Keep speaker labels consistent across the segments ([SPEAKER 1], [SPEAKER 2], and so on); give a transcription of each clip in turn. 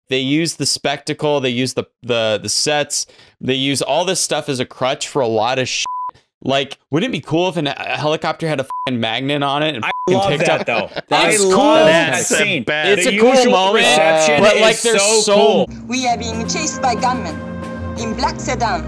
[SPEAKER 1] They use the spectacle, they use the sets, they use all this stuff as a crutch for a lot of shit. Like, wouldn't it be cool if a helicopter had a fucking magnet on it? And
[SPEAKER 2] I love that, though.
[SPEAKER 1] That's
[SPEAKER 2] I
[SPEAKER 1] cool.
[SPEAKER 2] love that scene.
[SPEAKER 1] It's a cool moment, but like, there's so
[SPEAKER 3] cool. We are being chased by gunmen in black sedan.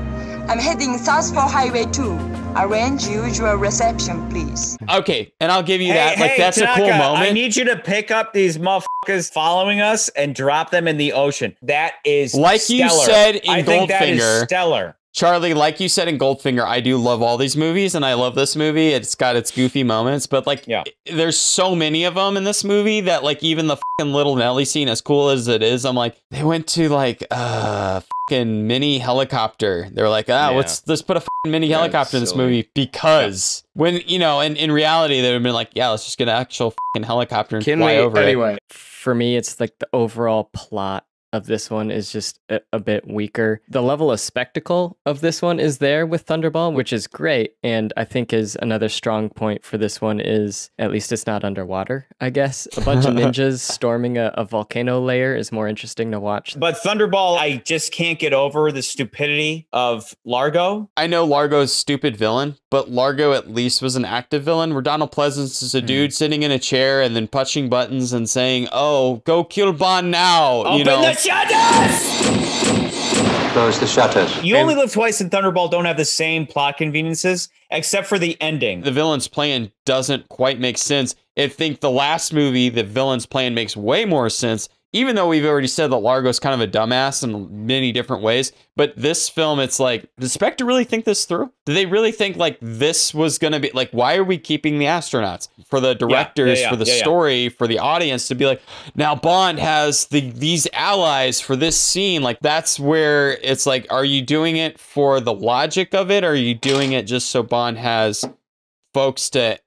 [SPEAKER 3] I'm heading south for Highway 2. Arrange usual reception, please.
[SPEAKER 1] Okay, and I'll give you that. Like, that's
[SPEAKER 2] Tanaka,
[SPEAKER 1] a cool moment.
[SPEAKER 2] I need you to pick up these motherfuckers following us and drop them in the ocean. That is
[SPEAKER 1] like
[SPEAKER 2] stellar.
[SPEAKER 1] you said in
[SPEAKER 2] I think that is
[SPEAKER 1] Goldfinger.
[SPEAKER 2] stellar.
[SPEAKER 1] Charlie, like you said in Goldfinger, I do love all these movies, and I love this movie. It's got its goofy moments, but like, there's so many of them in this movie that like even the fucking little Nelly scene, as cool as it is, I'm like, they went to like fucking mini helicopter. They're like, let's put a fucking mini helicopter in this movie because when you know, and in reality, they'd have been like, let's just get an actual fucking helicopter and fly over it.
[SPEAKER 4] For me, it's like the overall plot of this one is just a bit weaker. The level of spectacle of this one is there with Thunderball, which is great, and I think is another strong point for this one is at least it's not underwater, I guess. A bunch of ninjas storming a volcano layer is more interesting to watch.
[SPEAKER 2] But Thunderball, I just can't get over the stupidity of Largo.
[SPEAKER 1] I know Largo's stupid villain, but Largo at least was an active villain, where Donald Pleasance is a dude sitting in a chair and then punching buttons and saying, "Oh, go kill Bond now."
[SPEAKER 2] Open the shutters!
[SPEAKER 5] Close the shutters.
[SPEAKER 2] You Only Live Twice and Thunderball don't have the same plot conveniences, except for the ending.
[SPEAKER 1] The villain's plan doesn't quite make sense. I think the last movie, the villain's plan makes way more sense, even though we've already said that Largo's kind of a dumbass in many different ways. But this film, it's like, does Spectre really think this through? Do they really think like this was going to be like, why are we keeping the astronauts? For the directors, for the story, for the audience to be like, now Bond has these allies for this scene. Like, that's where it's like, are you doing it for the logic of it? Or are you doing it just so Bond has folks to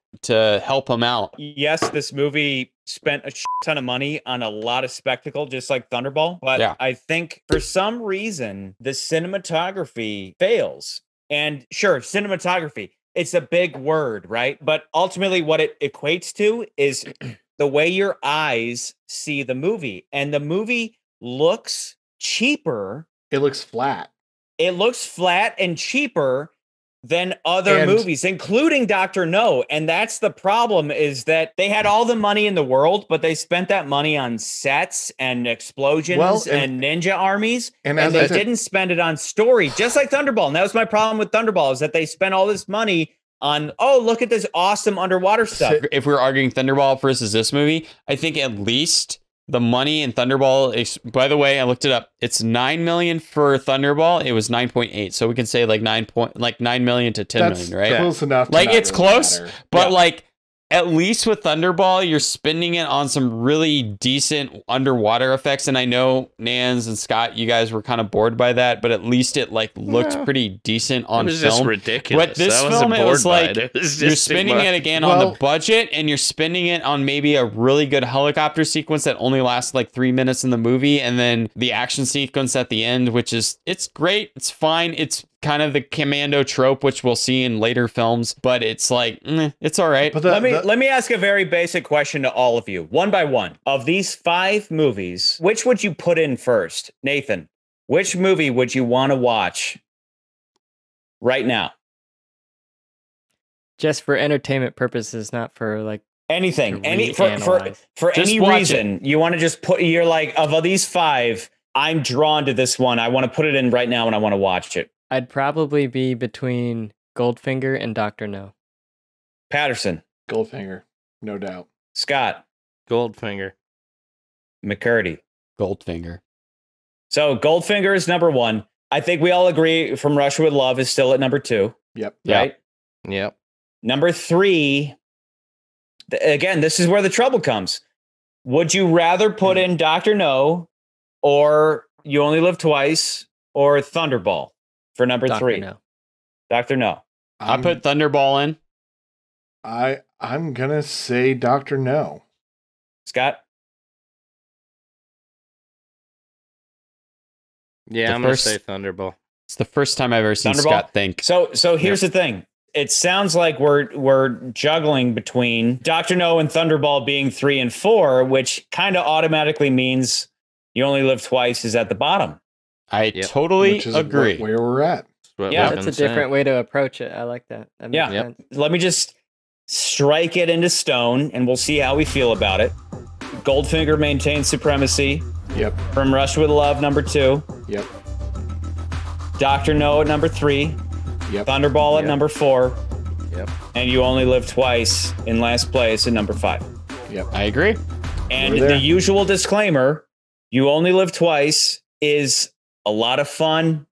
[SPEAKER 1] help him out?
[SPEAKER 2] Yes, this movie spent a ton of money on a lot of spectacle, just like Thunderball. But I think for some reason, the cinematography fails. And sure, cinematography, it's a big word, right? But ultimately what it equates to is the way your eyes see the movie. And the movie looks cheaper.
[SPEAKER 6] It looks flat.
[SPEAKER 2] It looks flat and cheaper than other movies, including Dr. No. And that's the problem, is that they had all the money in the world, but they spent that money on sets and explosions and ninja armies, and they didn't spend it on story, just like Thunderball. And that was my problem with Thunderball, is that they spent all this money on, look at this awesome underwater stuff.
[SPEAKER 1] If we're arguing Thunderball versus this movie, I think at least the money in Thunderball is, by the way, I looked it up. It's $9 million for Thunderball. It was 9.8, so we can say like 9 million to 10 million, right?
[SPEAKER 6] Close enough.
[SPEAKER 1] Like, it's really close, but like, at least with Thunderball, you're spending it on some really decent underwater effects. And I know Nans and Scott, you guys were kind of bored by that, but at least it like looked pretty decent on film.
[SPEAKER 7] It was just ridiculous.
[SPEAKER 1] But this film, it was like, you're spending it again on the budget, and you're spending it on maybe a really good helicopter sequence that only lasts like 3 minutes in the movie. And then the action sequence at the end, which is, it's great. It's fine. It's kind of the commando trope, which we'll see in later films, but it's like, it's all right.
[SPEAKER 2] But let me ask a very basic question to all of you, one by one. Of these 5 movies, which would you put in first? Nathan, which movie would you want to watch right now?
[SPEAKER 4] Just for entertainment purposes, not for like
[SPEAKER 2] anything, for any reason. You want to just put, you're like, of these 5, I'm drawn to this one. I want to put it in right now and I want to watch it.
[SPEAKER 4] I'd probably be between Goldfinger and Dr. No.
[SPEAKER 2] Patterson.
[SPEAKER 6] Goldfinger, no doubt.
[SPEAKER 2] Scott.
[SPEAKER 7] Goldfinger.
[SPEAKER 2] McCurdy.
[SPEAKER 1] Goldfinger.
[SPEAKER 2] So Goldfinger is number 1. I think we all agree From Russia with Love is still at number 2.
[SPEAKER 6] Yep.
[SPEAKER 2] Right?
[SPEAKER 7] Yep.
[SPEAKER 2] Number 3, again, this is where the trouble comes. Would you rather put in Dr. No or You Only Live Twice or Thunderball for number 3?
[SPEAKER 4] No.
[SPEAKER 2] Dr. No.
[SPEAKER 1] I put Thunderball in.
[SPEAKER 6] I'm gonna say Dr. No.
[SPEAKER 2] Scott?
[SPEAKER 7] Yeah, I'm gonna say Thunderball.
[SPEAKER 1] It's the first time I've ever seen Scott think.
[SPEAKER 2] So here's the thing. It sounds like we're juggling between Dr. No and Thunderball being 3 and 4, which kind of automatically means You Only Live Twice is at the bottom.
[SPEAKER 1] I totally agree.
[SPEAKER 6] Where we're at.
[SPEAKER 2] Yeah,
[SPEAKER 4] that's a different way to approach it. I like that. Makes sense.
[SPEAKER 2] Let me just strike it into stone, and we'll see how we feel about it. Goldfinger maintains supremacy.
[SPEAKER 6] Yep.
[SPEAKER 2] From Russia with Love, number 2.
[SPEAKER 6] Yep.
[SPEAKER 2] Dr. No at number 3.
[SPEAKER 6] Yep.
[SPEAKER 2] Thunderball at number 4.
[SPEAKER 7] Yep.
[SPEAKER 2] And You Only Live Twice in last place at number 5.
[SPEAKER 6] Yep.
[SPEAKER 1] I agree.
[SPEAKER 2] And the usual disclaimer, You Only Live Twice is a lot of fun.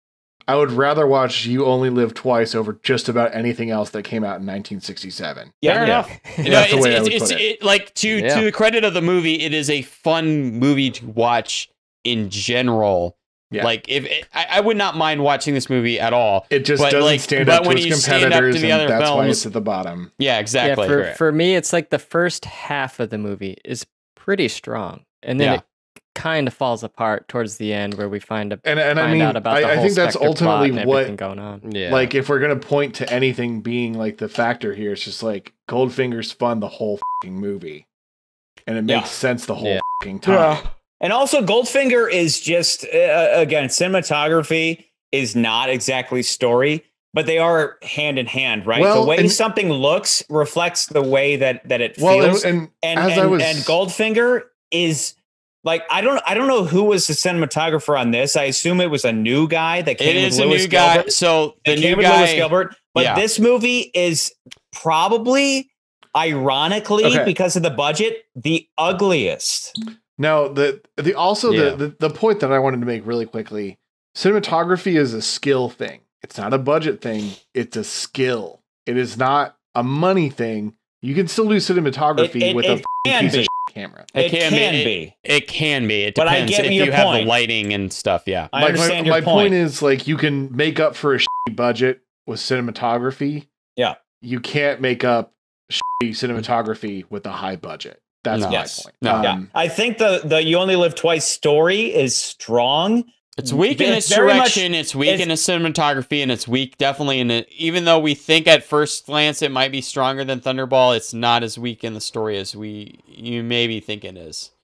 [SPEAKER 6] I would rather watch You Only Live Twice over just about anything else that came out in 1967.
[SPEAKER 1] Fair enough.
[SPEAKER 6] That's the way I would put it.
[SPEAKER 1] Like to the credit of the movie, it is a fun movie to watch in general. Yeah. Like I would not mind watching this movie at all.
[SPEAKER 6] It just doesn't stand up to its competitors, and that's
[SPEAKER 1] films,
[SPEAKER 6] why it's at the bottom.
[SPEAKER 1] Yeah, exactly.
[SPEAKER 4] Yeah, for me, it's like the first half of the movie is pretty strong, and then it kind of falls apart towards the end where we find out about the whole
[SPEAKER 6] think that's
[SPEAKER 4] Spectre
[SPEAKER 6] ultimately
[SPEAKER 4] plot and
[SPEAKER 6] what
[SPEAKER 4] everything going on.
[SPEAKER 7] Yeah.
[SPEAKER 6] Like if we're gonna point to anything being like the factor here, it's just like Goldfinger's fun the whole fucking movie, and it makes sense the whole fucking time.
[SPEAKER 2] Yeah. And also, Goldfinger is just again, cinematography is not exactly story, but they are hand in hand, right?
[SPEAKER 6] Well,
[SPEAKER 2] the way something looks reflects the way that it feels. And Goldfinger is. Like I don't know who was the cinematographer on this. I assume it was a new guy that came with Lewis Gilbert.
[SPEAKER 1] So the new guy,
[SPEAKER 2] Lewis Gilbert. But this movie is probably, ironically, because of the budget, the ugliest.
[SPEAKER 6] Now the point that I wanted to make really quickly: cinematography is a skill thing. It's not a budget thing. It's a skill. It is not a money thing. You can still do cinematography with a piece of camera.
[SPEAKER 1] It can be. It depends
[SPEAKER 2] but I get
[SPEAKER 1] if
[SPEAKER 2] your
[SPEAKER 1] you
[SPEAKER 2] point.
[SPEAKER 1] have the lighting and stuff. Yeah.
[SPEAKER 2] I understand your
[SPEAKER 6] point. My point is like you can make up for a shitty budget with cinematography.
[SPEAKER 2] Yeah.
[SPEAKER 6] You can't make up shitty cinematography with a high budget. That's my point.
[SPEAKER 1] No.
[SPEAKER 2] I think the You Only Live Twice story is strong.
[SPEAKER 1] It's weak in its direction, it's weak in its cinematography, and it's weak definitely in it. Even though we think at first glance it might be stronger than Thunderball, it's not as weak in the story as you maybe think it is.